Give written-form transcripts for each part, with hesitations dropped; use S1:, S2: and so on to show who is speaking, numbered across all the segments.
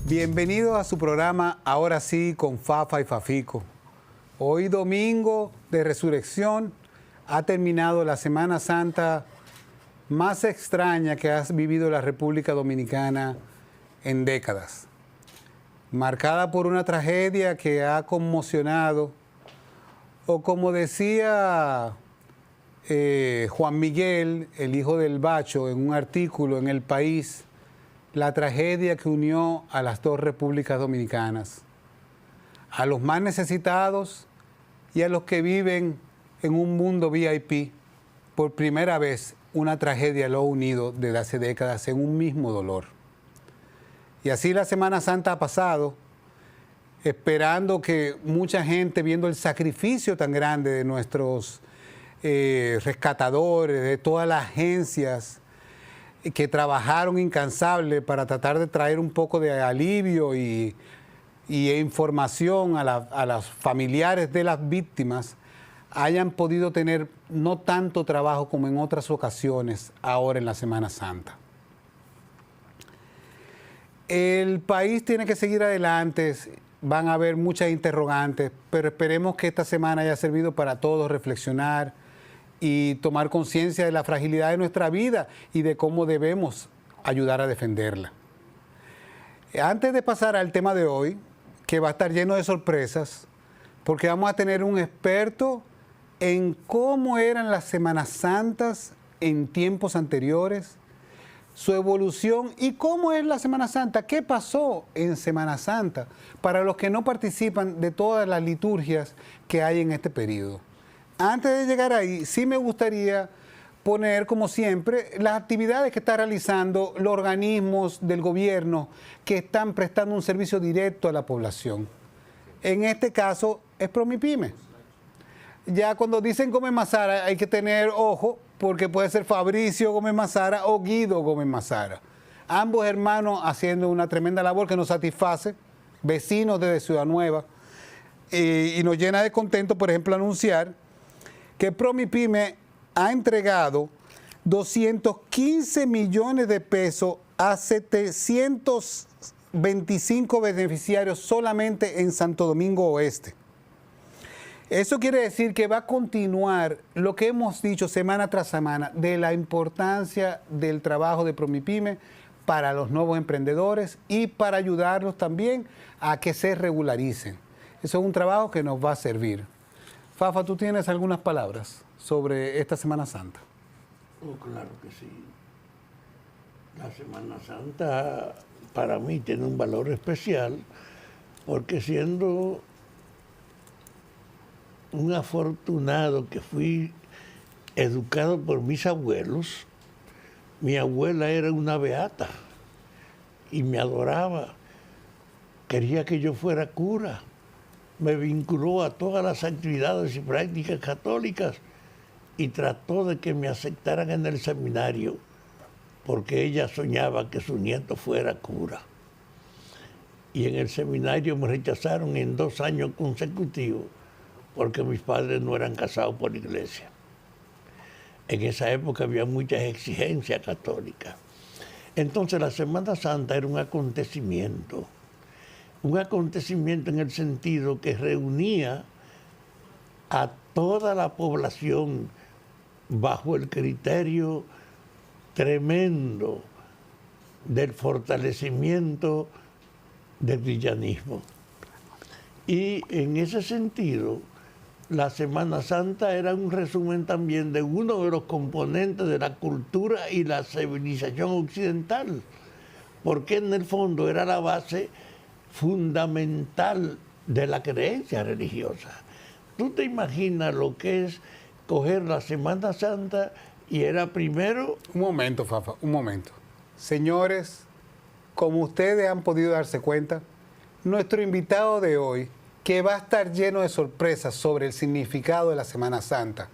S1: Bienvenido a su programa Ahora sí con Fafa y Fafico. Hoy domingo de Resurrección ha terminado la Semana Santa más extraña que ha vivido la República Dominicana en décadas. Marcada por una tragedia que ha conmocionado, o como decía Juan Miguel, el hijo del Bacho, en un artículo en El País, la tragedia que unió a las dos repúblicas dominicanas, a los más necesitados y a los que viven en un mundo VIP. Por primera vez, una tragedia lo ha unido desde hace décadas en un mismo dolor. Y así la Semana Santa ha pasado, esperando que mucha gente, viendo el sacrificio tan grande de nuestros rescatadores, de todas las agencias que trabajaron incansable para tratar de traer un poco de alivio y información a los familiares de las víctimas, hayan podido tener no tanto trabajo como en otras ocasiones ahora en la Semana Santa. El país tiene que seguir adelante, van a haber muchas interrogantes, pero esperemos que esta semana haya servido para todos reflexionar y tomar conciencia de la fragilidad de nuestra vida y de cómo debemos ayudar a defenderla. Antes de pasar al tema de hoy, que va a estar lleno de sorpresas, porque vamos a tener un experto en cómo eran las Semanas Santas en tiempos anteriores, su evolución y cómo es la Semana Santa, qué pasó en Semana Santa, para los que no participan de todas las liturgias que hay en este periodo. Antes de llegar ahí, sí me gustaría poner, como siempre, las actividades que están realizando los organismos del gobierno que están prestando un servicio directo a la población. En este caso, es Promipyme. Ya cuando dicen Gómez Mazara hay que tener ojo, porque puede ser Fabricio Gómez Mazara o Guido Gómez Mazara. Ambos hermanos haciendo una tremenda labor que nos satisface, vecinos desde Ciudad Nueva, y nos llena de contento, por ejemplo, anunciar que Promipyme ha entregado 215 millones de pesos a 725 beneficiarios solamente en Santo Domingo Oeste. Eso quiere decir que va a continuar lo que hemos dicho semana tras semana de la importancia del trabajo de Promipyme para los nuevos emprendedores y para ayudarlos también a que se regularicen. Eso es un trabajo que nos va a servir. Fafa, ¿tú tienes algunas palabras sobre esta Semana Santa?
S2: Oh, claro que sí. La Semana Santa para mí tiene un valor especial porque siendo un afortunado que fui educado por mis abuelos, mi abuela era una beata y me adoraba, quería que yo fuera cura. Me vinculó a todas las actividades y prácticas católicas y trató de que me aceptaran en el seminario porque ella soñaba que su nieto fuera cura. Y en el seminario me rechazaron en 2 años consecutivos porque mis padres no eran casados por la iglesia. En esa época había muchas exigencias católicas. Entonces la Semana Santa era un acontecimiento en el sentido que reunía a toda la población bajo el criterio tremendo del fortalecimiento del villanismo. Y en ese sentido, la Semana Santa era un resumen también de uno de los componentes de la cultura y la civilización occidental, porque en el fondo era la base fundamental de la creencia religiosa. ¿Tú te imaginas lo que es coger la Semana Santa y era primero?
S1: Un momento, Fafa, un momento. Señores, como ustedes han podido darse cuenta, nuestro invitado de hoy, que va a estar lleno de sorpresas sobre el significado de la Semana Santa,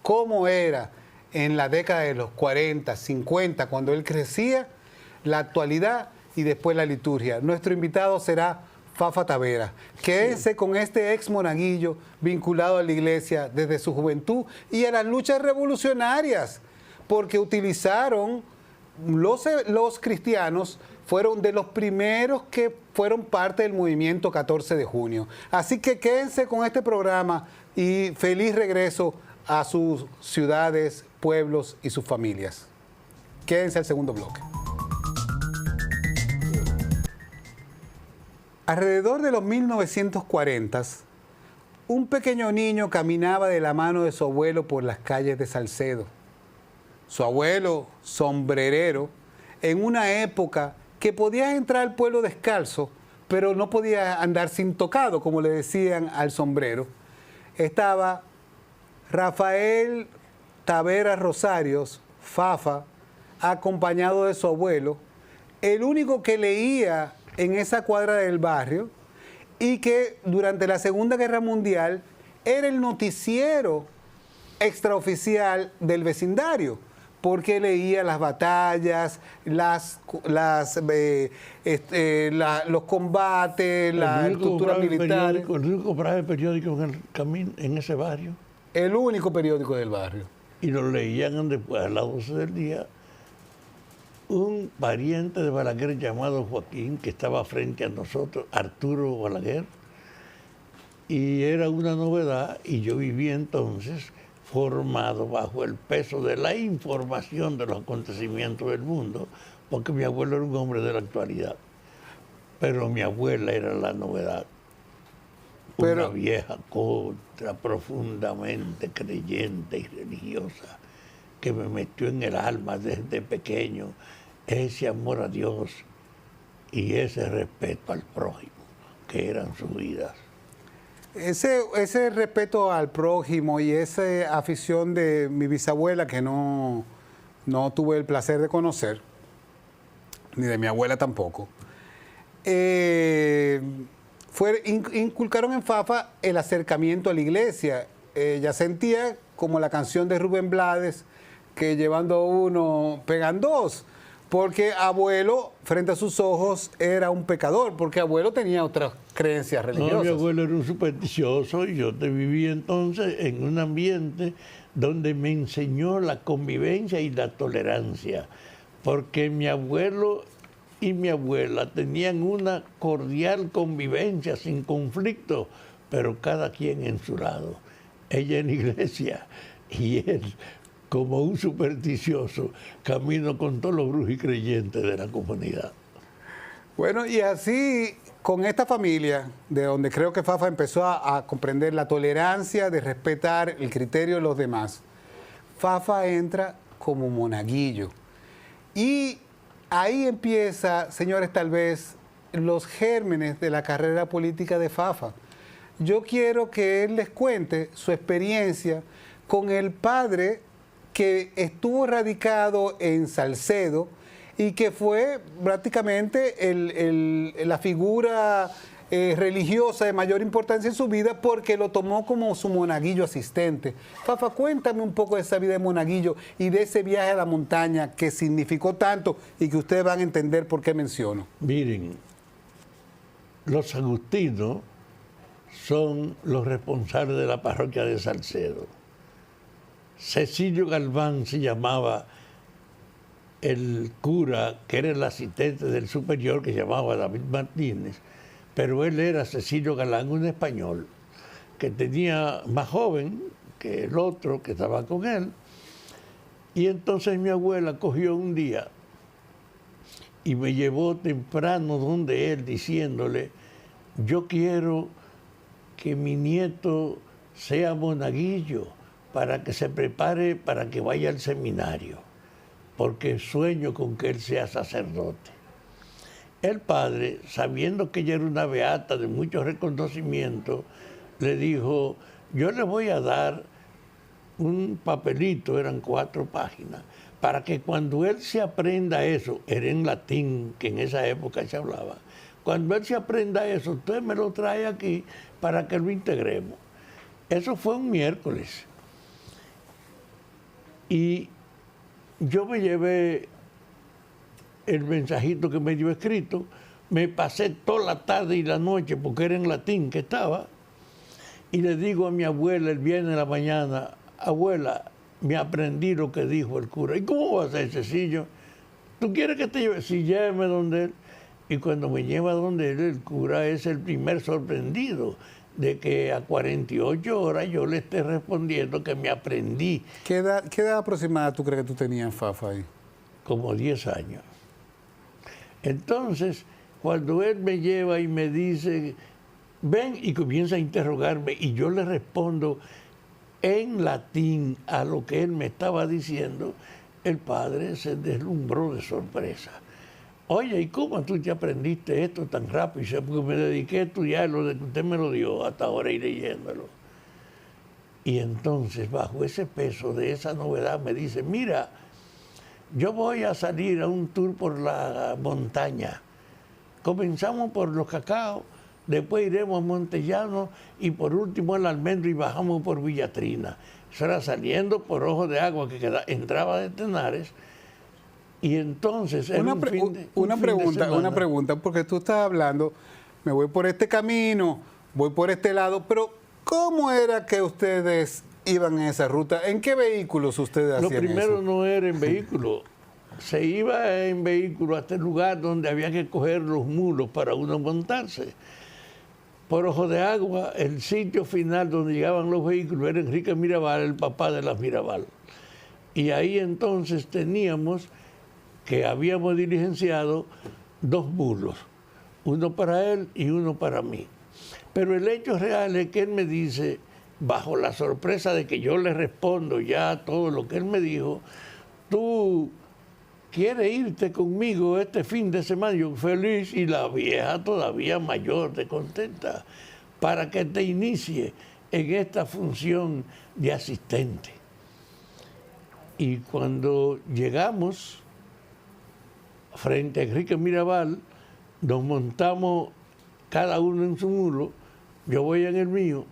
S1: cómo era en la década de los 40, 50, cuando él crecía, la actualidad y después la liturgia. Nuestro invitado será Fafa Tavera. Quédense con este ex monaguillo vinculado a la iglesia desde su juventud y a las luchas revolucionarias, porque utilizaron los cristianos fueron de los primeros que fueron parte del movimiento 14 de junio. Así que quédense con este programa y feliz regreso a sus ciudades, pueblos y sus familias. Quédense al segundo bloque. Alrededor de los 1940s, un pequeño niño caminaba de la mano de su abuelo por las calles de Salcedo. Su abuelo, sombrerero, en una época que podías entrar al pueblo descalzo, pero no podías andar sin tocado, como le decían al sombrero. Estaba Rafael Taveras Rosarios, Fafa, acompañado de su abuelo, el único que leía en esa cuadra del barrio y que durante la Segunda Guerra Mundial era el noticiero extraoficial del vecindario, porque leía las batallas, los combates, la estructura militar.
S2: El único compraba el periódico en ese barrio.
S1: El único periódico del barrio.
S2: Y lo leían después, a las 12 del día, un pariente de Balaguer llamado Joaquín, que estaba frente a nosotros, Arturo Balaguer, y era una novedad, y yo vivía entonces formado bajo el peso de la información de los acontecimientos del mundo, porque mi abuelo era un hombre de la actualidad, pero mi abuela era la novedad. Una vieja contra, profundamente creyente y religiosa, que me metió en el alma desde pequeño ese amor a Dios y ese respeto al prójimo, que eran sus vidas.
S1: Ese respeto al prójimo y esa afición de mi bisabuela, que no tuve el placer de conocer, ni de mi abuela tampoco, inculcaron en Fafa el acercamiento a la iglesia. Ella sentía, como la canción de Rubén Blades, que llevando uno pegan dos, porque abuelo, frente a sus ojos, era un pecador, porque abuelo tenía otras creencias religiosas.
S2: No, mi abuelo era un supersticioso y yo viví entonces en un ambiente donde me enseñó la convivencia y la tolerancia, porque mi abuelo y mi abuela tenían una cordial convivencia sin conflicto, pero cada quien en su lado. Ella en la iglesia y él, como un supersticioso, camino con todos los brujos y creyentes de la comunidad.
S1: Bueno, y así, con esta familia, de donde creo que Fafa empezó a comprender la tolerancia de respetar el criterio de los demás, Fafa entra como monaguillo. Y ahí empieza, señores, tal vez los gérmenes de la carrera política de Fafa. Yo quiero que él les cuente su experiencia con el padre que estuvo radicado en Salcedo y que fue prácticamente la figura religiosa de mayor importancia en su vida, porque lo tomó como su monaguillo asistente. Fafa, cuéntame un poco de esa vida de monaguillo y de ese viaje a la montaña que significó tanto y que ustedes van a entender por qué menciono.
S2: Miren, los agustinos son los responsables de la parroquia de Salcedo. Cecilio Galván se llamaba el cura, que era el asistente del superior, que se llamaba David Martínez, pero él era Cecilio Galván, un español, que tenía más joven que el otro que estaba con él. Y entonces mi abuela cogió un día y me llevó temprano donde él, diciéndole: yo quiero que mi nieto sea monaguillo, para que se prepare para que vaya al seminario, porque sueño con que él sea sacerdote. El padre, sabiendo que ella era una beata de mucho reconocimiento, le dijo: yo le voy a dar un papelito, eran 4 páginas, para que cuando él se aprenda eso, era en latín, que en esa época se hablaba, cuando él se aprenda eso, usted me lo trae aquí para que lo integremos. Eso fue un miércoles. Y yo me llevé el mensajito que me dio escrito, me pasé toda la tarde y la noche, porque era en latín que estaba, y le digo a mi abuela el viernes de la mañana: abuela, me aprendí lo que dijo el cura. ¿Y cómo va a ser, Cecilio? ¿Tú quieres que te lleve? Sí, lléveme donde él. Y cuando me lleva donde él, el cura es el primer sorprendido de que a 48 horas yo le esté respondiendo que me aprendí.
S1: Qué edad aproximada tú crees que tú tenías, Fafa, ahí?
S2: Como 10 años. Entonces, cuando él me lleva y me dice, ven, y comienza a interrogarme, y yo le respondo en latín a lo que él me estaba diciendo, el padre se deslumbró de sorpresa. Oye, ¿y cómo tú te aprendiste esto tan rápido? Y porque me dediqué a estudiar lo de que usted me lo dio hasta ahora y leyéndolo. Y entonces, bajo ese peso de esa novedad, me dice, mira, yo voy a salir a un tour por la montaña. Comenzamos por los Cacaos, después iremos a Montellano y por último al Almendro y bajamos por Villatrina. Eso era saliendo por Ojo de Agua que entraba de Tenares. Y entonces
S1: una pregunta, porque tú estás hablando, me voy por este camino, voy por este lado, pero ¿cómo era que ustedes iban en esa ruta? ¿En qué vehículos ustedes hacían eso?
S2: Lo primero no era en vehículo, se iba en vehículo hasta el lugar donde había que coger los mulos para uno montarse. Por Ojo de Agua, el sitio final donde llegaban los vehículos era Enrique Mirabal, el papá de las Mirabal. Y ahí entonces teníamos que habíamos diligenciado 2 mulos, uno para él y uno para mí. Pero el hecho real es que él me dice, bajo la sorpresa de que yo le respondo ya todo lo que él me dijo, tú quieres irte conmigo este fin de semana, yo feliz, y la vieja todavía mayor, de contenta, para que te inicie en esta función de asistente. Y cuando llegamos frente a Enrique Mirabal, nos montamos cada uno en su mulo, yo voy en el mío,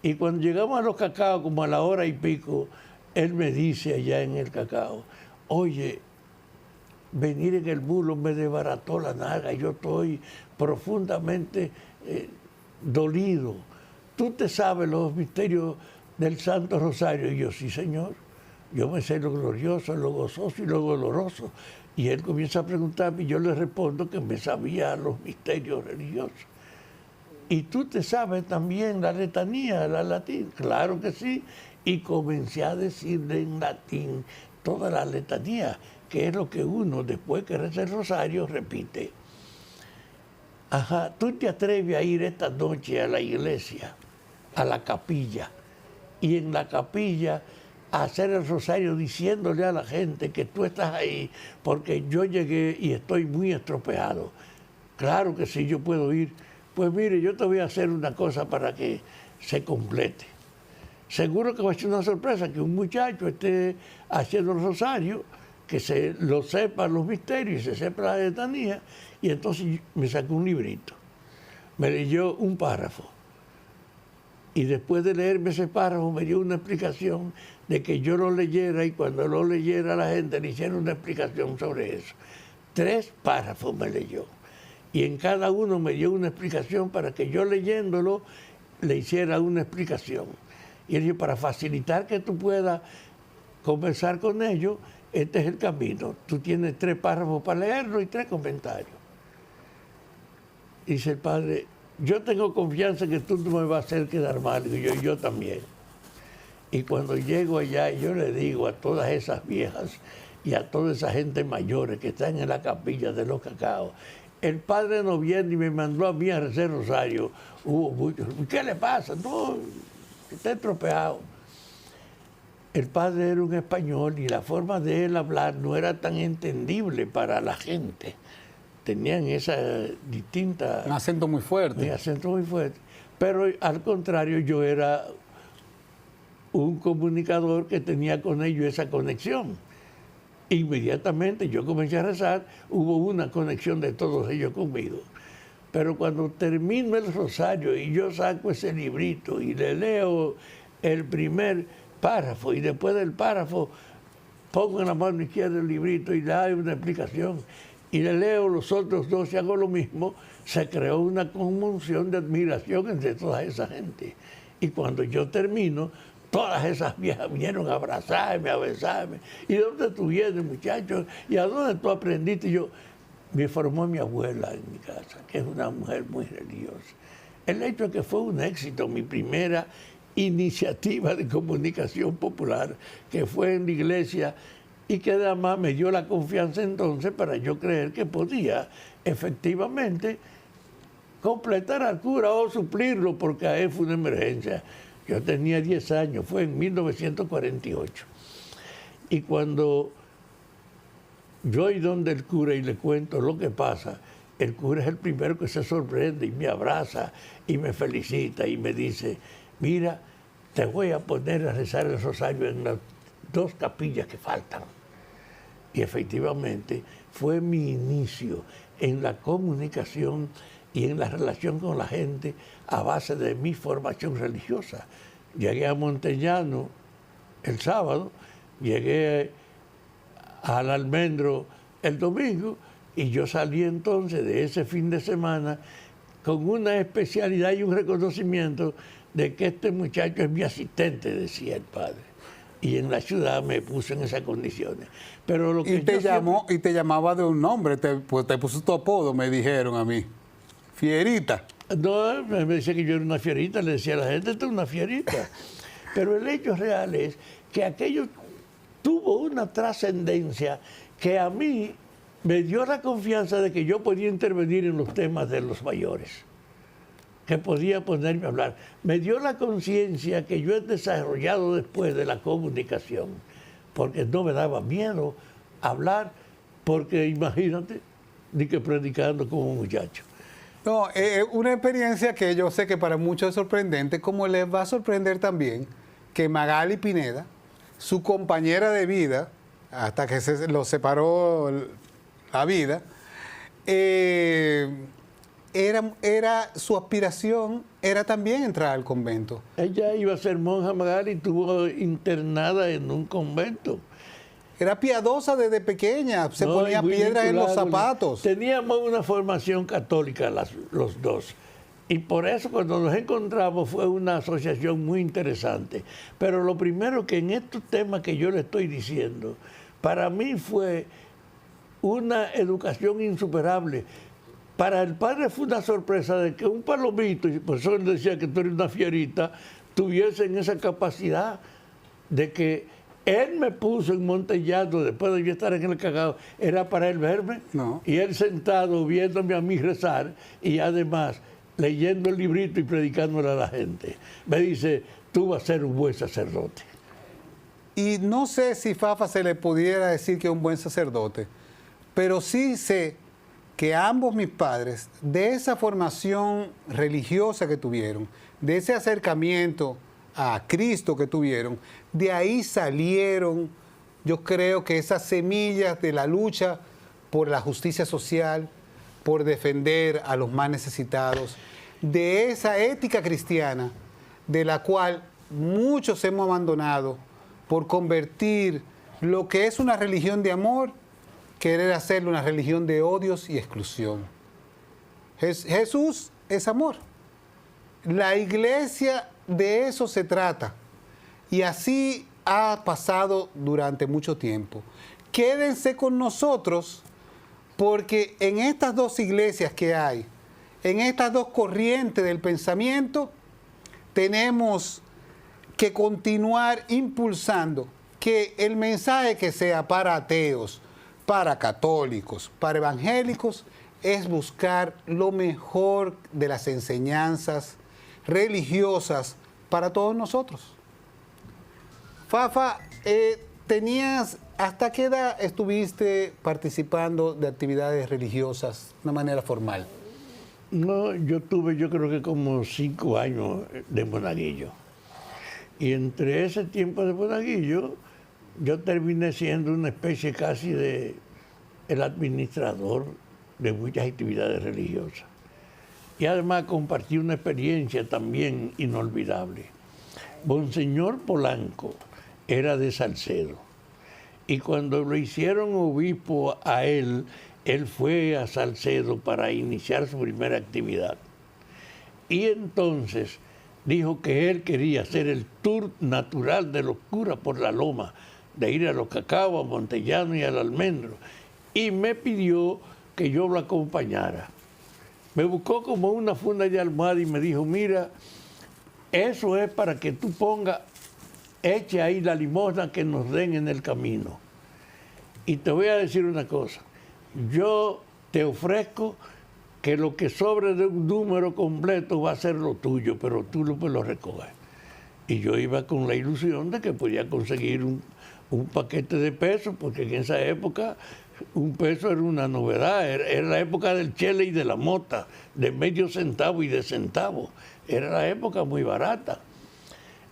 S2: y cuando llegamos a los Cacaos, como a la hora y pico, él me dice allá en el Cacao, oye, venir en el mulo me desbarató la naga, yo estoy profundamente dolido. ¿Tú te sabes los misterios del Santo Rosario? Y yo, sí, señor. Yo me sé lo glorioso, lo gozoso y lo doloroso. Y él comienza a preguntarme y yo le respondo que me sabía los misterios religiosos. ¿Y tú te sabes también la letanía, la latín? Claro que sí. Y comencé a decirle en latín toda la letanía, que es lo que uno, después que reza el rosario, repite. Ajá, ¿tú te atreves a ir esta noche a la iglesia, a la capilla, y en la capilla a hacer el rosario diciéndole a la gente que tú estás ahí porque yo llegué y estoy muy estropeado? Claro que sí, yo puedo ir. Pues mire, yo te voy a hacer una cosa para que se complete. Seguro que va a ser una sorpresa que un muchacho esté haciendo el rosario, que se lo sepa los misterios y se sepa la letanía, y entonces me sacó un librito. Me leyó un párrafo. Y después de leerme ese párrafo me dio una explicación de que yo lo leyera y cuando lo leyera la gente le hiciera una explicación sobre eso. 3 párrafos me leyó. Y en cada uno me dio una explicación para que yo leyéndolo le hiciera una explicación. Y él dijo, para facilitar que tú puedas conversar con ellos, este es el camino. Tú tienes 3 párrafos para leerlo y 3 comentarios. Dice el padre, yo tengo confianza que tú no me vas a hacer quedar mal. Y yo también. Y cuando llego allá, yo le digo a todas esas viejas y a toda esa gente mayores que están en la capilla de los Cacaos, el padre no viene y me mandó a mí a rezar rosario. Hubo muchos. ¿Qué le pasa? No, está estropeado. El padre era un español y la forma de él hablar no era tan entendible para la gente. Tenían esa distinta...
S1: Un acento muy fuerte.
S2: Un acento muy fuerte. Pero al contrario, yo era un comunicador que tenía con ellos esa conexión. Inmediatamente yo comencé a rezar, hubo una conexión de todos ellos conmigo. Pero cuando termino el rosario y yo saco ese librito y le leo el primer párrafo y después del párrafo pongo en la mano izquierda el librito y le doy una explicación y le leo los otros 2 y hago lo mismo, se creó una conmoción de admiración entre toda esa gente. Y cuando yo termino, todas esas viejas vinieron a abrazarme, a besarme. ¿Y de dónde tú vienes, muchacho? ¿Y a dónde tú aprendiste? Y yo, me formó mi abuela en mi casa, que es una mujer muy religiosa. El hecho es que fue un éxito mi primera iniciativa de comunicación popular, que fue en la iglesia, y que además me dio la confianza entonces para yo creer que podía efectivamente completar al cura o suplirlo, porque a él fue una emergencia. Yo tenía 10 años, fue en 1948. Y cuando yo voy donde el cura y le cuento lo que pasa, el cura es el primero que se sorprende y me abraza y me felicita y me dice, mira, te voy a poner a rezar el rosario en las 2 capillas que faltan. Y efectivamente fue mi inicio en la comunicación y en la relación con la gente a base de mi formación religiosa. Llegué a Montellano el sábado, llegué al Almendro el domingo, y yo salí entonces de ese fin de semana con una especialidad y un reconocimiento de que este muchacho es mi asistente, decía el padre. Y en la ciudad me puso en esas condiciones. Pero lo que
S1: y te llamaba de un nombre, pues te puso tu apodo, me dijeron a mí. Fierita.
S2: No, me decía que yo era una fierita, le decía a la gente, esto es una fierita. Pero el hecho real es que aquello tuvo una trascendencia que a mí me dio la confianza de que yo podía intervenir en los temas de los mayores, que podía ponerme a hablar. Me dio la conciencia que yo he desarrollado después de la comunicación, porque no me daba miedo hablar, porque imagínate, ni que predicando como un muchacho.
S1: No, una experiencia que yo sé que para muchos es sorprendente, como les va a sorprender también que Magali Pineda, su compañera de vida, hasta que lo separó la vida, su aspiración era también entrar al convento.
S2: Ella iba a ser monja, Magali, y estuvo internada en un convento.
S1: Era piadosa desde pequeña, se ponía piedras en los zapatos.
S2: Teníamos una formación católica los dos. Y por eso cuando nos encontramos fue una asociación muy interesante. Pero lo primero que en estos temas que yo le estoy diciendo, para mí fue una educación insuperable. Para el padre fue una sorpresa de que un palomito, y por eso él decía que tú eres una fierita, tuviesen esa capacidad de que él me puso en Montellano después de yo estar en el Cagao, era para él verme,
S1: no.
S2: Y él sentado viéndome a mí rezar y además leyendo el librito y predicándole a la gente. Me dice, tú vas a ser un buen sacerdote.
S1: Y no sé si Fafa se le pudiera decir que es un buen sacerdote, pero sí sé que ambos mis padres, de esa formación religiosa que tuvieron, de ese acercamiento a Cristo que tuvieron, de ahí salieron, yo creo que esas semillas de la lucha por la justicia social, por defender a los más necesitados, de esa ética cristiana de la cual muchos hemos abandonado por convertir lo que es una religión de amor, querer hacerlo una religión de odios y exclusión. Jesús es amor. La iglesia de eso se trata. Y así ha pasado durante mucho tiempo. Quédense con nosotros porque en estas 2 iglesias que hay, en estas 2 corrientes del pensamiento, tenemos que continuar impulsando que el mensaje que sea para ateos, para católicos, para evangélicos, es buscar lo mejor de las enseñanzas religiosas para todos nosotros. Fafa, ¿hasta qué edad estuviste participando de actividades religiosas de una manera formal?
S2: No, yo creo que como 5 años de monaguillo. Y entre ese tiempo de monaguillo, yo terminé siendo una especie casi de el administrador de muchas actividades religiosas. Y además compartí una experiencia también inolvidable. Monseñor Polanco era de Salcedo. Y cuando lo hicieron obispo a él fue a Salcedo para iniciar su primera actividad. Y entonces dijo que él quería hacer el tour natural de los curas por la loma, de ir a Los Cacaos, a Montellano y al Almendro. Y me pidió que yo lo acompañara. Me buscó como una funda de almohada y me dijo, mira, eso es para que tú pongas, eche ahí la limosna que nos den en el camino. Y te voy a decir una cosa, yo te ofrezco que lo que sobre de un número completo va a ser lo tuyo, pero tú lo recoges. Y yo iba con la ilusión de que podía conseguir un paquete de pesos, porque en esa época un peso era una novedad, era la época del chele y de la mota, de medio centavo y de centavo. Era la época muy barata.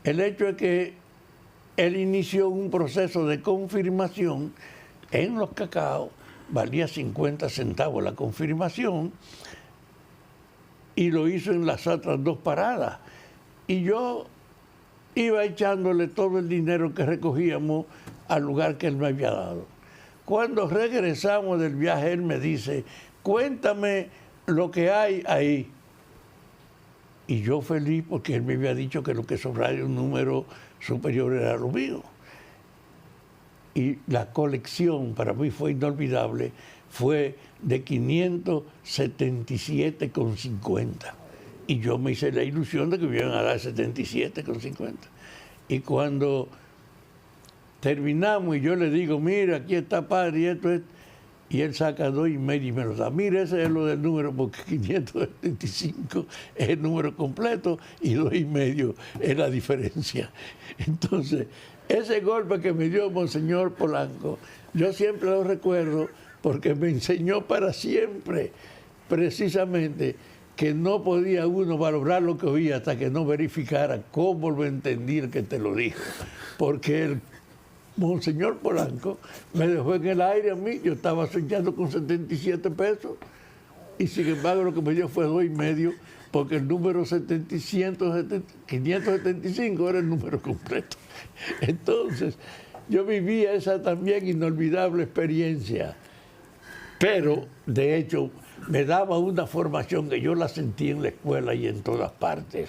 S2: El hecho es que él inició un proceso de confirmación en los cacaos, valía 50 centavos la confirmación, y lo hizo en las otras 2 paradas. Y yo iba echándole todo el dinero que recogíamos al lugar que él me había dado. Cuando regresamos del viaje, él me dice, cuéntame lo que hay ahí. Y yo feliz porque él me había dicho que lo que sobraba de un número superior era lo mío. Y la colección para mí fue inolvidable, fue de 577,50. Y yo me hice la ilusión de que me iban a dar 77,50. Y cuando terminamos y yo le digo, mira, aquí está padre y esto es, y él saca 2,5 y me lo da. Mira, ese es lo del número, porque 575 es el número completo y 2,5 es la diferencia. Entonces, ese golpe que me dio Monseñor Polanco, yo siempre lo recuerdo porque me enseñó para siempre, precisamente, que no podía uno valorar lo que oía hasta que no verificara cómo lo entendí el que te lo dijo. Porque el Monseñor Polanco me dejó en el aire a mí, yo estaba soñando con 77 pesos y sin embargo lo que me dio fue 2,5 porque el número 575 era el número completo. Entonces, yo vivía esa también inolvidable experiencia, pero de hecho me daba una formación que yo la sentí en la escuela y en todas partes.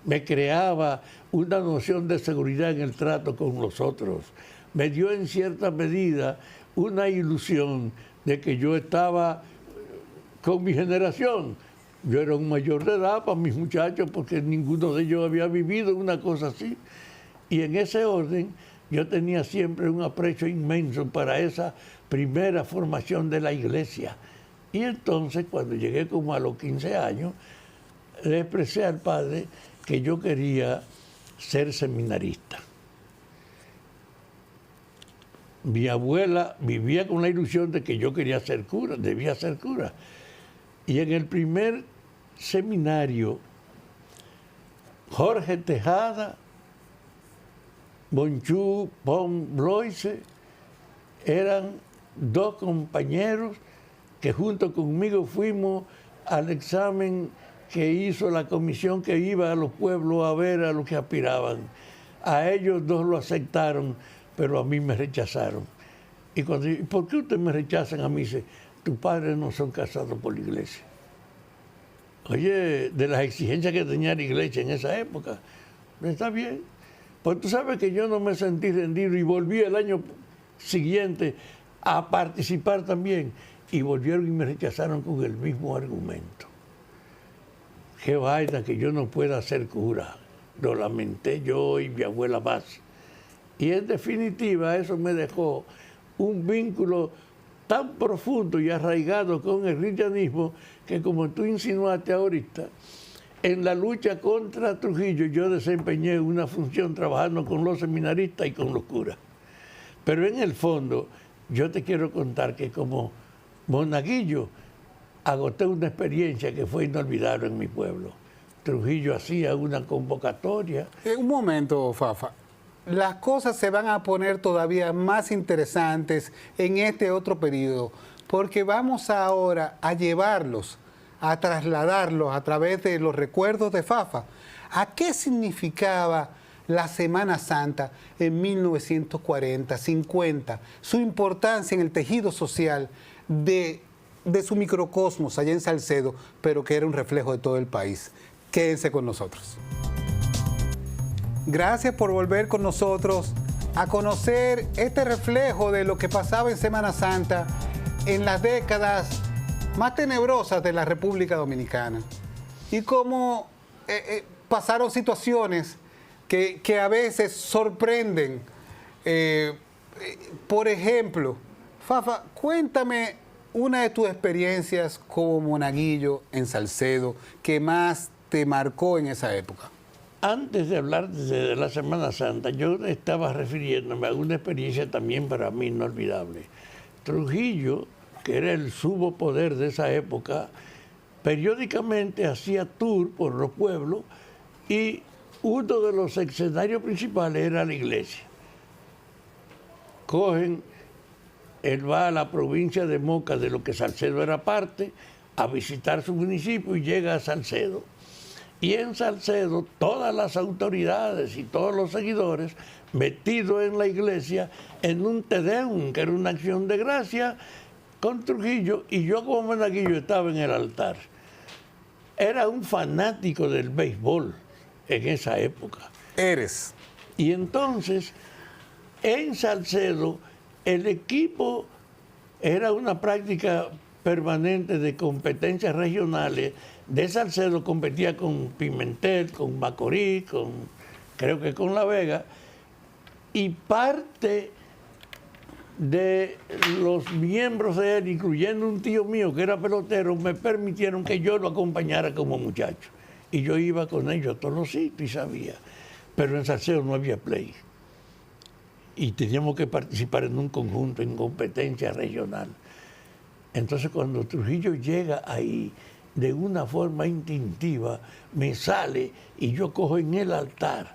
S2: Me creaba una noción de seguridad en el trato con los otros. Me dio en cierta medida una ilusión de que yo estaba con mi generación. Yo era un mayor de edad para mis muchachos porque ninguno de ellos había vivido una cosa así. Y en ese orden yo tenía siempre un aprecio inmenso para esa primera formación de la iglesia. Y entonces cuando llegué como a los 15 años, le expresé al padre que yo quería ser seminarista. Mi abuela vivía con la ilusión de que yo quería ser cura, debía ser cura. Y en el primer seminario, Jorge Tejada, Bonchú, Pon Bloise, eran 2 compañeros que junto conmigo fuimos al examen que hizo la comisión que iba a los pueblos a ver a los que aspiraban. A ellos 2 lo aceptaron, pero a mí me rechazaron. Y cuando yo, ¿por qué ustedes me rechazan a mí? Dice, tus padres no son casados por la iglesia. Oye, de las exigencias que tenía la iglesia en esa época, está bien. Pues tú sabes que yo no me sentí rendido y volví el año siguiente a participar también. Y volvieron y me rechazaron con el mismo argumento. Qué vaina que yo no pueda ser cura. Lo lamenté yo y mi abuela más. Y en definitiva eso me dejó un vínculo tan profundo y arraigado con el cristianismo que, como tú insinuaste ahorita, en la lucha contra Trujillo yo desempeñé una función trabajando con los seminaristas y con los curas. Pero en el fondo yo te quiero contar que como monaguillo agoté una experiencia que fue inolvidable en mi pueblo. Trujillo hacía una convocatoria.
S1: Un momento, Fafa. Las cosas se van a poner todavía más interesantes en este otro periodo, porque vamos ahora a llevarlos, a trasladarlos a través de los recuerdos de Fafa. ¿A qué significaba la Semana Santa en 1940, 50? Su importancia en el tejido social de su microcosmos allá en Salcedo, pero que era un reflejo de todo el país. Quédense con nosotros. Gracias por volver con nosotros a conocer este reflejo de lo que pasaba en Semana Santa en las décadas más tenebrosas de la República Dominicana. Y cómo pasaron situaciones que a veces sorprenden. Por ejemplo, Fafa, cuéntame una de tus experiencias como monaguillo en Salcedo que más te marcó en esa época.
S2: Antes de hablar de la Semana Santa, yo estaba refiriéndome a una experiencia también para mí inolvidable. Trujillo, que era el sumo poder de esa época, periódicamente hacía tour por los pueblos y uno de los escenarios principales era la iglesia. Él va a la provincia de Moca, de lo que Salcedo era parte, a visitar su municipio y llega a Salcedo. Y en Salcedo todas las autoridades y todos los seguidores metidos en la iglesia en un Te Deum, que era una acción de gracia con Trujillo, y yo como monaguillo estaba en el altar. Era un fanático del béisbol en esa época.
S1: Eres.
S2: Y entonces, en Salcedo, el equipo era una práctica permanente de competencias regionales. De Salcedo competía con Pimentel, con Macorís, creo que con La Vega, y parte de los miembros de él, incluyendo un tío mío que era pelotero, me permitieron que yo lo acompañara como muchacho. Y yo iba con ellos a todos los sitios y sabía. Pero en Salcedo no había play. Y teníamos que participar en un conjunto, en competencia regional. Entonces cuando Trujillo llega ahí, de una forma instintiva, me sale y yo cojo en el altar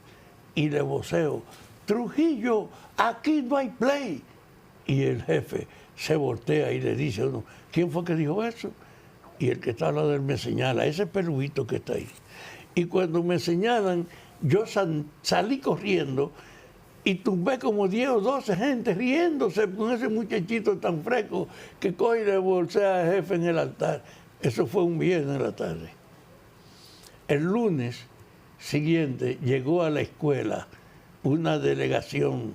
S2: y le voceo: Trujillo, aquí no hay play. Y el jefe se voltea y le dice a uno: ¿quién fue que dijo eso? Y el que está al lado de él me señala: ese peluito que está ahí. Y cuando me señalan, yo salí corriendo y tumbé como 10 o 12 gente riéndose con ese muchachito tan fresco que coge y le bolsea al jefe en el altar. Eso fue un viernes en la tarde. El lunes siguiente llegó a la escuela una delegación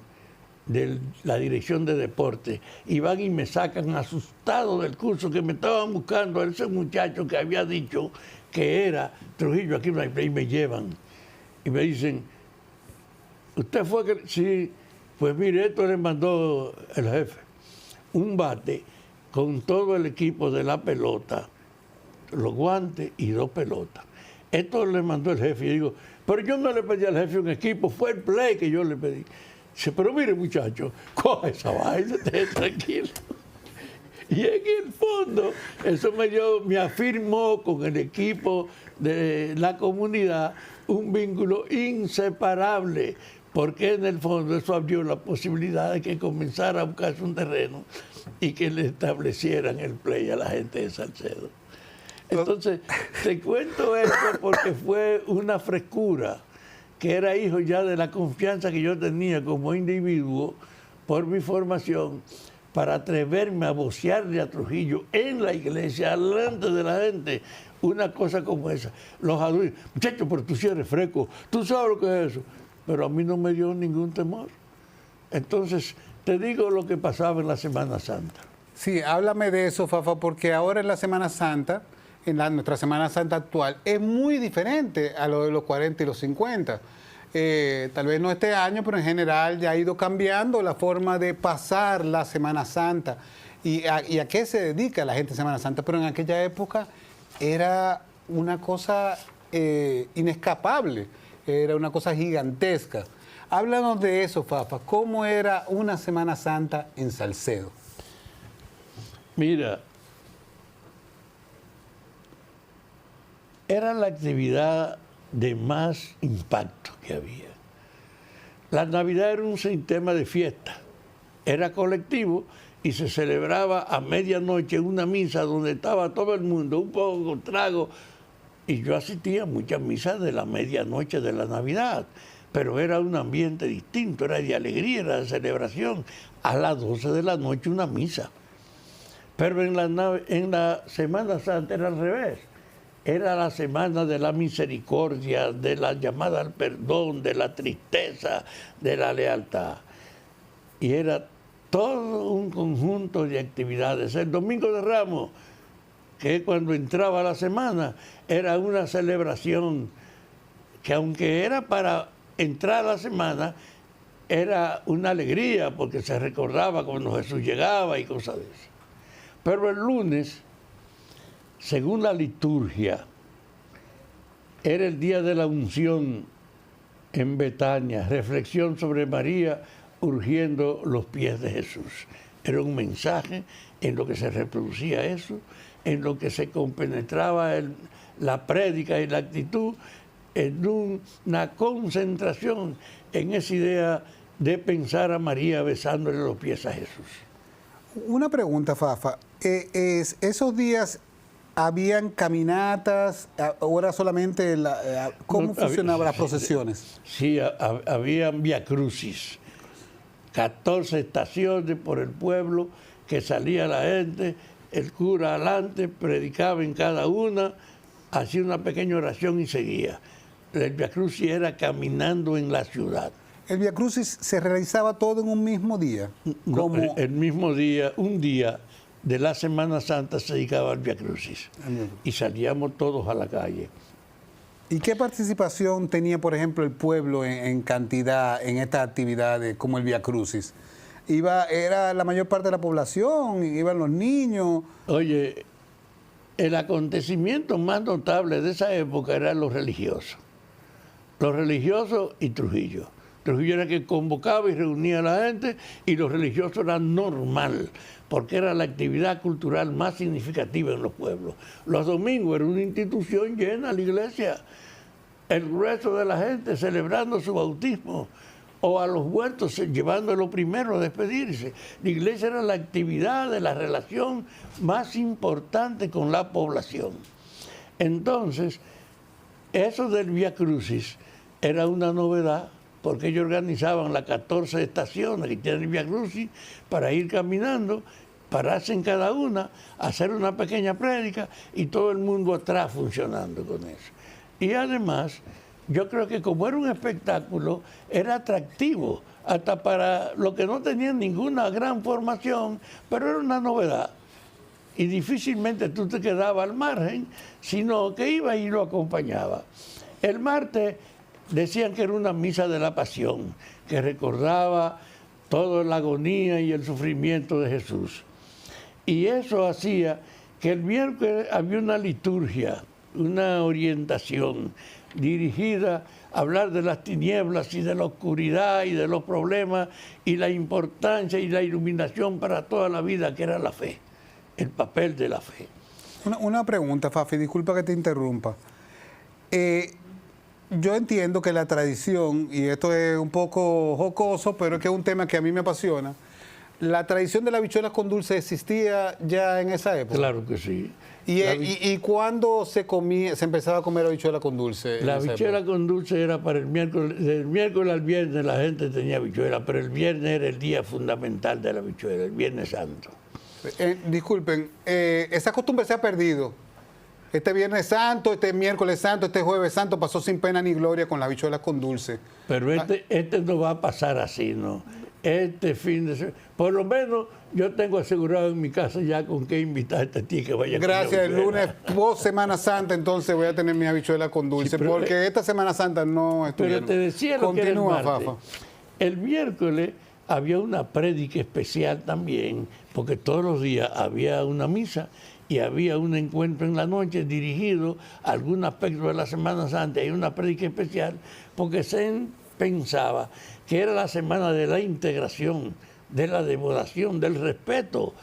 S2: de la dirección de deporte y van y me sacan asustado del curso, que me estaban buscando a ese muchacho que había dicho que era Trujillo, aquí no hay play, y me llevan y me dicen: ¿usted fue que...? Sí, pues mire, esto le mandó el jefe, un bate con todo el equipo de la pelota, los guantes y 2 pelotas. Esto le mandó el jefe. Y yo digo: pero yo no le pedí al jefe un equipo, fue el play que yo le pedí. Dice: pero mire, muchacho, coja esa vaina, esté tranquilo. Y en el fondo, eso me afirmó con el equipo de la comunidad un vínculo inseparable, porque en el fondo eso abrió la posibilidad de que comenzara a buscarse un terreno y que le establecieran el play a la gente de Salcedo. Entonces, te cuento esto porque fue una frescura que era hijo ya de la confianza que yo tenía como individuo por mi formación, para atreverme a vocearle a Trujillo en la iglesia, delante de la gente, una cosa como esa. Los adultos: muchachos, pero tú sí eres fresco, tú sabes lo que es eso. Pero a mí no me dio ningún temor. Entonces, te digo lo que pasaba en la Semana Santa.
S1: Sí, háblame de eso, Fafa, porque ahora en la Semana Santa, nuestra Semana Santa actual, es muy diferente a lo de los 40 y los 50. Tal vez no este año, pero en general ya ha ido cambiando la forma de pasar la Semana Santa y a qué se dedica la gente en Semana Santa. Pero en aquella época era una cosa inescapable, era una cosa gigantesca. Háblanos de eso, Fafa. ¿Cómo era una Semana Santa en Salcedo?
S2: Mira, era la actividad de más impacto que había. La Navidad era un sistema de fiesta, era colectivo y se celebraba a medianoche una misa donde estaba todo el mundo, un poco con trago, y yo asistía a muchas misas de la medianoche de la Navidad, pero era un ambiente distinto, era de alegría, era de celebración. A las 12 de la noche una misa. Pero en la Semana Santa era al revés. Era la semana de la misericordia, de la llamada al perdón, de la tristeza, de la lealtad. Y era todo un conjunto de actividades. El Domingo de Ramos, que cuando entraba la semana era una celebración que, aunque era para entrar a la semana, era una alegría porque se recordaba cuando Jesús llegaba y cosas de eso. Pero el lunes, según la liturgia, era el día de la unción en Betania, reflexión sobre María urgiendo los pies de Jesús. Era un mensaje en lo que se reproducía eso, en lo que se compenetraba la prédica y la actitud, en una concentración en esa idea de pensar a María besándole los pies a Jesús.
S1: Una pregunta, Fafa. ¿Esos días habían caminatas o era solamente cómo funcionaban las procesiones?
S2: Sí, habían viacrucis, 14 estaciones por el pueblo que salía la gente, el cura adelante, predicaba en cada una, hacía una pequeña oración y seguía. El viacrucis era caminando en la ciudad.
S1: ¿El Via Crucis se realizaba todo en un mismo día?
S2: No, el mismo día, un día de la Semana Santa se dedicaba al Via Crucis y salíamos todos a la calle.
S1: ¿Y qué participación tenía, por ejemplo, el pueblo en cantidad en estas actividades como el Via Crucis? ¿Era la mayor parte de la población? ¿Iban los niños?
S2: Oye, el acontecimiento más notable de esa época eran los religiosos. Los religiosos y Trujillo. Trujillo era que convocaba y reunía a la gente, y los religiosos eran normal, porque era la actividad cultural más significativa en los pueblos. Los domingos era una institución llena la iglesia, el grueso de la gente celebrando su bautismo, o a los muertos llevándolo primero a despedirse. La iglesia era la actividad de la relación más importante con la población. Entonces, eso del Via Crucis era una novedad, porque ellos organizaban las 14 estaciones que tienen el Via Crucis para ir caminando, pararse en cada una, hacer una pequeña prédica y todo el mundo atrás funcionando con eso. Y además, yo creo que como era un espectáculo, era atractivo, hasta para los que no tenían ninguna gran formación, pero era una novedad. Y difícilmente tú te quedabas al margen, sino que iba y lo acompañaba. El martes decían que era una misa de la pasión, que recordaba toda la agonía y el sufrimiento de Jesús. Y eso hacía que el miércoles había una liturgia, una orientación dirigida a hablar de las tinieblas y de la oscuridad y de los problemas y la importancia y la iluminación para toda la vida, que era la fe, el papel de la fe.
S1: Una pregunta, Fafi, disculpa que te interrumpa. Yo entiendo que la tradición, y esto es un poco jocoso, pero es que es un tema que a mí me apasiona, ¿la tradición de las habichuelas con dulce existía ya en esa época?
S2: Claro que sí.
S1: ¿Y cuándo se empezaba a comer habichuela con dulce?
S2: La habichuela con dulce era para el miércoles. Del miércoles al viernes la gente tenía habichuela, pero el viernes era el día fundamental de la habichuela, el Viernes Santo.
S1: Disculpen, esa costumbre se ha perdido. Este Viernes Santo, este Miércoles Santo, este Jueves Santo pasó sin pena ni gloria con las habichuelas con dulce.
S2: Pero este no va a pasar así, ¿no? Este fin de semana, por lo menos yo tengo asegurado en mi casa ya con qué invitar a este tío que vaya a comer.
S1: Gracias, el lunes post Semana Santa entonces voy a tener mi habichuela con dulce, sí, porque esta Semana Santa no estuvieron.
S2: Pero te decía lo que era el martes.
S1: Fafa.
S2: El miércoles había una prédica especial también, porque todos los días había una misa y había un encuentro en la noche dirigido a algún aspecto de la Semana Santa y una prédica especial, porque se pensaba que era la semana de la integración, de la devoción, del respeto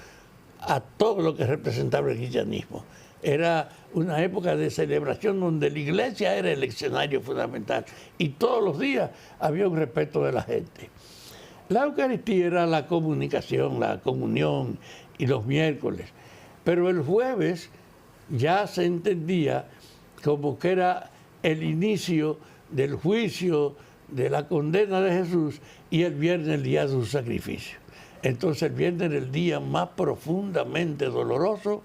S2: a todo lo que representaba el cristianismo. Era una época de celebración donde la iglesia era el escenario fundamental y todos los días había un respeto de la gente. La Eucaristía era la comunicación, la comunión, y los miércoles. Pero el jueves ya se entendía como que era el inicio del juicio, de la condena de Jesús, y el viernes el día de su sacrificio. Entonces el viernes era el día más profundamente doloroso,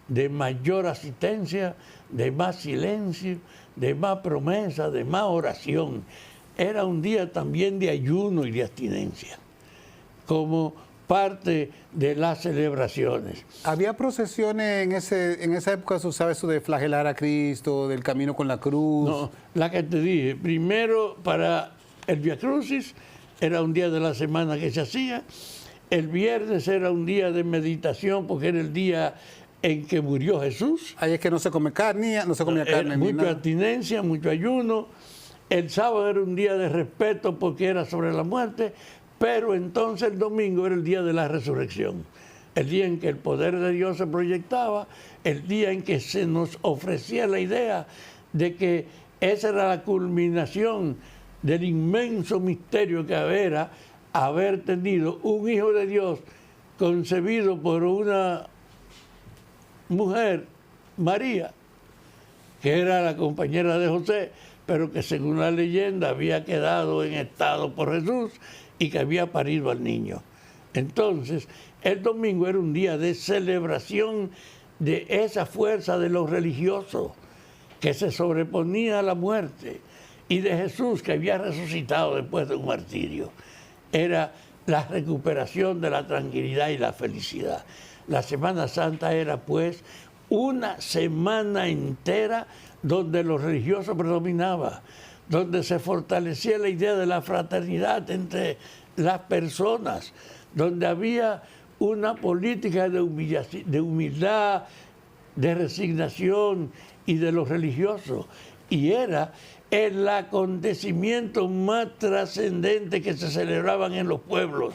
S2: de mayor asistencia, de más silencio, de más promesa, de más oración. Era un día también de ayuno y de abstinencia, como parte de las celebraciones.
S1: ¿Había procesiones en esa época? ¿Se usaba eso de flagelar a Cristo, del camino con la cruz?
S2: No, la que te dije, primero para el Via Crucis era un día de la semana que se hacía, el viernes era un día de meditación porque era el día en que murió Jesús.
S1: Ahí es que no se come carne, no se comía carne. ni
S2: Mucha
S1: nada.
S2: abstinencia, mucho ayuno. El sábado era un día de respeto porque era sobre la muerte, pero entonces el domingo era el día de la resurrección, el día en que el poder de Dios se proyectaba, el día en que se nos ofrecía la idea de que esa era la culminación del inmenso misterio que era haber tenido un Hijo de Dios concebido por una mujer, María, que era la compañera de José, pero que según la leyenda había quedado en estado por Jesús y que había parido al niño. Entonces, el domingo era un día de celebración de esa fuerza de los religiosos que se sobreponía a la muerte y de Jesús que había resucitado después de un martirio. Era la recuperación de la tranquilidad y la felicidad. La Semana Santa era pues una semana entera donde lo religioso predominaba, donde se fortalecía la idea de la fraternidad entre las personas, donde había una política de humildad, de resignación y de lo religioso. Y era el acontecimiento más trascendente que se celebraban en los pueblos,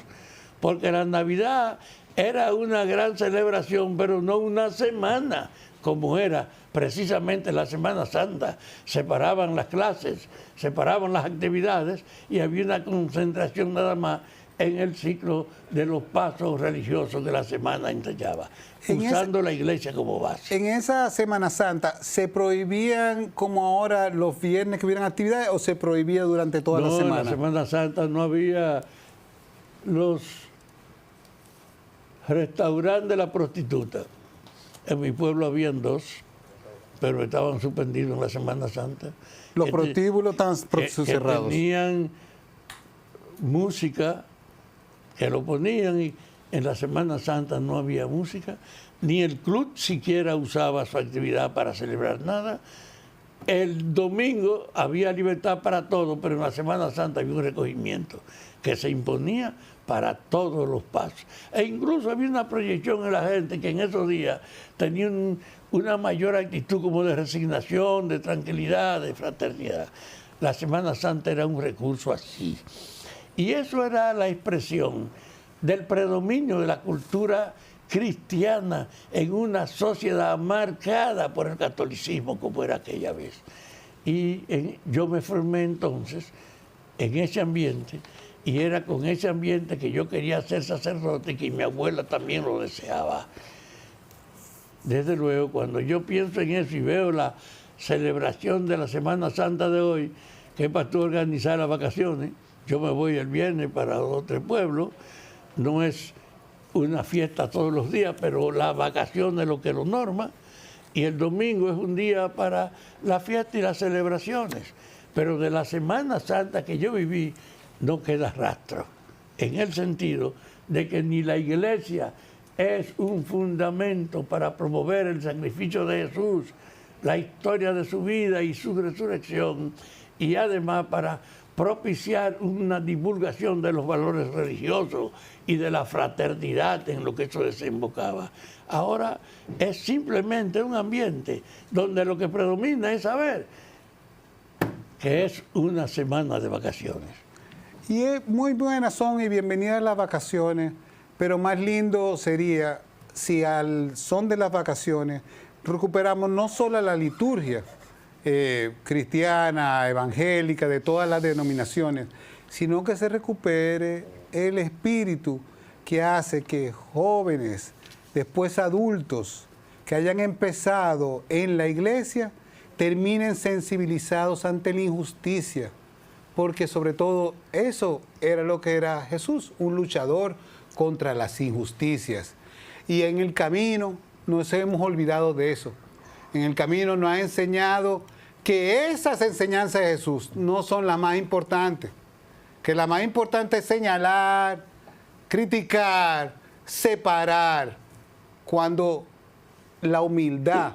S2: porque la Navidad era una gran celebración, pero no una semana, como era precisamente la Semana Santa. Separaban las clases, separaban las actividades y había una concentración nada más en el ciclo de los pasos religiosos que la semana ensayaba, usando la iglesia como base.
S1: En esa Semana Santa, ¿se prohibían como ahora los viernes que hubieran actividades o se prohibía durante toda la semana?
S2: En la Semana Santa no había los restaurantes de la prostituta. En mi pueblo habían 2, pero estaban suspendidos en la Semana Santa.
S1: Los prostíbulos están cerrados.
S2: Tenían música, que lo ponían, y en la Semana Santa no había música, ni el club siquiera usaba su actividad para celebrar nada. El domingo había libertad para todo, pero en la Semana Santa había un recogimiento que se imponía para todos los pasos. E incluso había una proyección en la gente que en esos días tenía una mayor actitud como de resignación, de tranquilidad, de fraternidad. La Semana Santa era un recurso así. Y eso era la expresión del predominio de la cultura cristiana en una sociedad marcada por el catolicismo como era aquella vez. Y yo me formé entonces en ese ambiente, y era con ese ambiente que yo quería ser sacerdote y que mi abuela también lo deseaba. Desde luego, cuando yo pienso en eso y veo la celebración de la Semana Santa de hoy, que es para tú organizar las vacaciones, yo me voy el viernes para otro pueblo, no es una fiesta todos los días, pero la vacación es lo que lo norma, y el domingo es un día para la fiesta y las celebraciones. Pero de la Semana Santa que yo viví no queda rastro, en el sentido de que ni la iglesia es un fundamento para promover el sacrificio de Jesús, la historia de su vida y su resurrección, y además para propiciar una divulgación de los valores religiosos y de la fraternidad en lo que eso desembocaba. Ahora es simplemente un ambiente donde lo que predomina es saber que es una semana de vacaciones.
S1: Y es muy buenas son y bienvenidas las vacaciones, pero más lindo sería si al son de las vacaciones recuperamos no solo la liturgia cristiana, evangélica, de todas las denominaciones, sino que se recupere el espíritu que hace que jóvenes, después adultos, que hayan empezado en la iglesia, terminen sensibilizados ante la injusticia, porque sobre todo eso era lo que era Jesús, un luchador contra las injusticias. Y en el camino nos hemos olvidado de eso. En el camino nos ha enseñado que esas enseñanzas de Jesús no son las más importantes, que la más importante es señalar, criticar, separar, cuando la humildad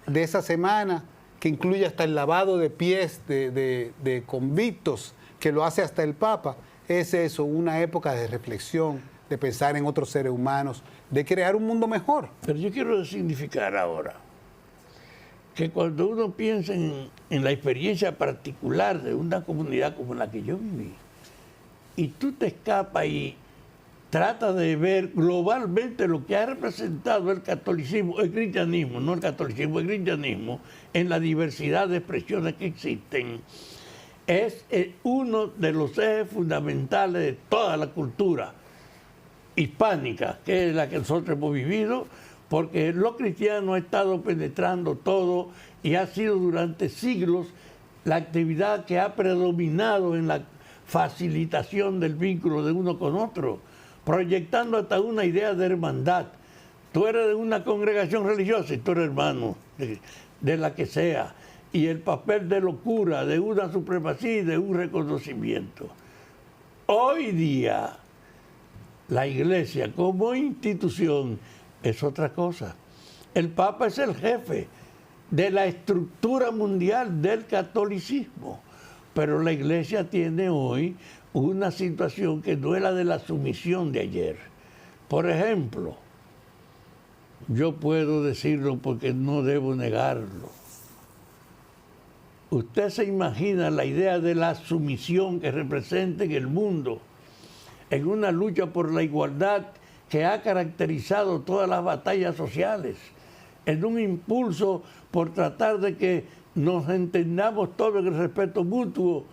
S1: de esa semana, que incluye hasta el lavado de pies de convictos, que lo hace hasta el Papa, es eso, una época de reflexión, de pensar en otros seres humanos, de crear un mundo mejor.
S2: Pero yo quiero significar ahora que cuando uno piensa en la experiencia particular de una comunidad como la que yo viví, y tú te escapas y tratas de ver globalmente lo que ha representado el catolicismo, el cristianismo, no el catolicismo, el cristianismo, en la diversidad de expresiones que existen, es uno de los ejes fundamentales de toda la cultura hispánica, que es la que nosotros hemos vivido, porque lo cristiano ha estado penetrando todo y ha sido durante siglos la actividad que ha predominado en la facilitación del vínculo de uno con otro, proyectando hasta una idea de hermandad. Tú eres de una congregación religiosa y tú eres hermano de la que sea, y el papel de locura, de una supremacía y de un reconocimiento. Hoy día, la Iglesia como institución es otra cosa. El Papa es el jefe de la estructura mundial del catolicismo, pero la Iglesia tiene hoy una situación que no es la de la sumisión de ayer. Por ejemplo, yo puedo decirlo porque no debo negarlo. Usted se imagina la idea de la sumisión que representa en el mundo, en una lucha por la igualdad que ha caracterizado todas las batallas sociales, en un impulso por tratar de que nos entendamos todos en el respeto mutuo,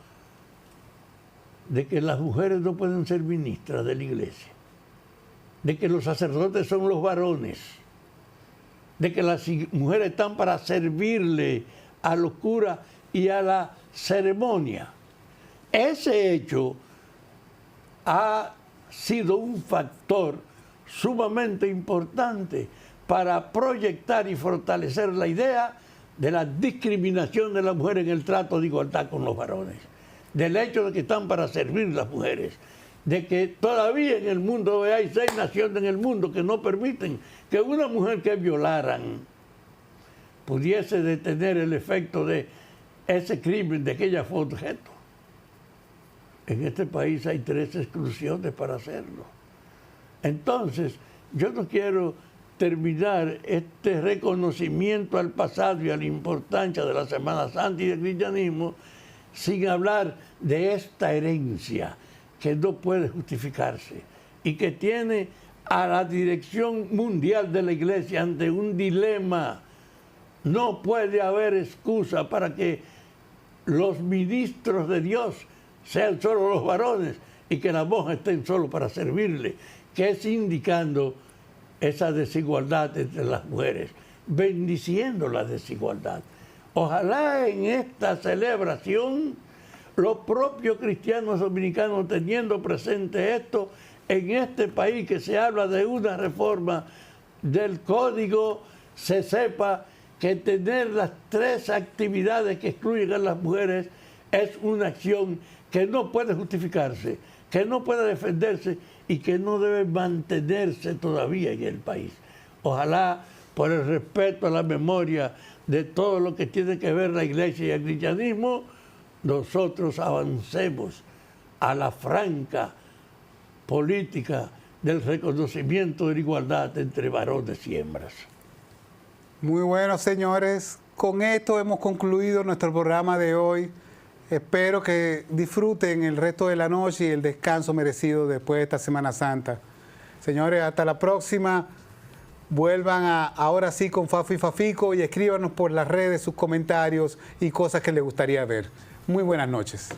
S2: de que las mujeres no pueden ser ministras de la iglesia, de que los sacerdotes son los varones, de que las mujeres están para servirle a los curas y a la ceremonia. Ese hecho ha sido un factor sumamente importante para proyectar y fortalecer la idea de la discriminación de la mujer en el trato de igualdad con los varones, del hecho de que están para servir las mujeres, de que todavía en el mundo hay 6 naciones en el mundo que no permiten que una mujer que violaran pudiese detener el efecto de ese crimen de que ella fue objeto. En este país hay 3 exclusiones para hacerlo. Entonces, yo no quiero terminar este reconocimiento al pasado y a la importancia de la Semana Santa y del cristianismo sin hablar de esta herencia que no puede justificarse y que tiene a la dirección mundial de la Iglesia ante un dilema. No puede haber excusa para que los ministros de Dios sean solo los varones y que las monjas estén solo para servirle, que es indicando esa desigualdad entre las mujeres, bendiciendo la desigualdad. Ojalá en esta celebración los propios cristianos dominicanos, teniendo presente esto, en este país que se habla de una reforma del código, se sepa que tener las 3 actividades que excluyen a las mujeres es una acción que no puede justificarse, que no puede defenderse y que no debe mantenerse todavía en el país. Ojalá, por el respeto a la memoria de todo lo que tiene que ver la Iglesia y el cristianismo, nosotros avancemos a la franca política del reconocimiento de la igualdad entre varones y hembras.
S1: Muy bueno, señores. Con esto hemos concluido nuestro programa de hoy. Espero que disfruten el resto de la noche y el descanso merecido después de esta Semana Santa. Señores, hasta la próxima. Vuelvan ahora sí con Fafo y Fafico y escríbanos por las redes sus comentarios y cosas que les gustaría ver. Muy buenas noches.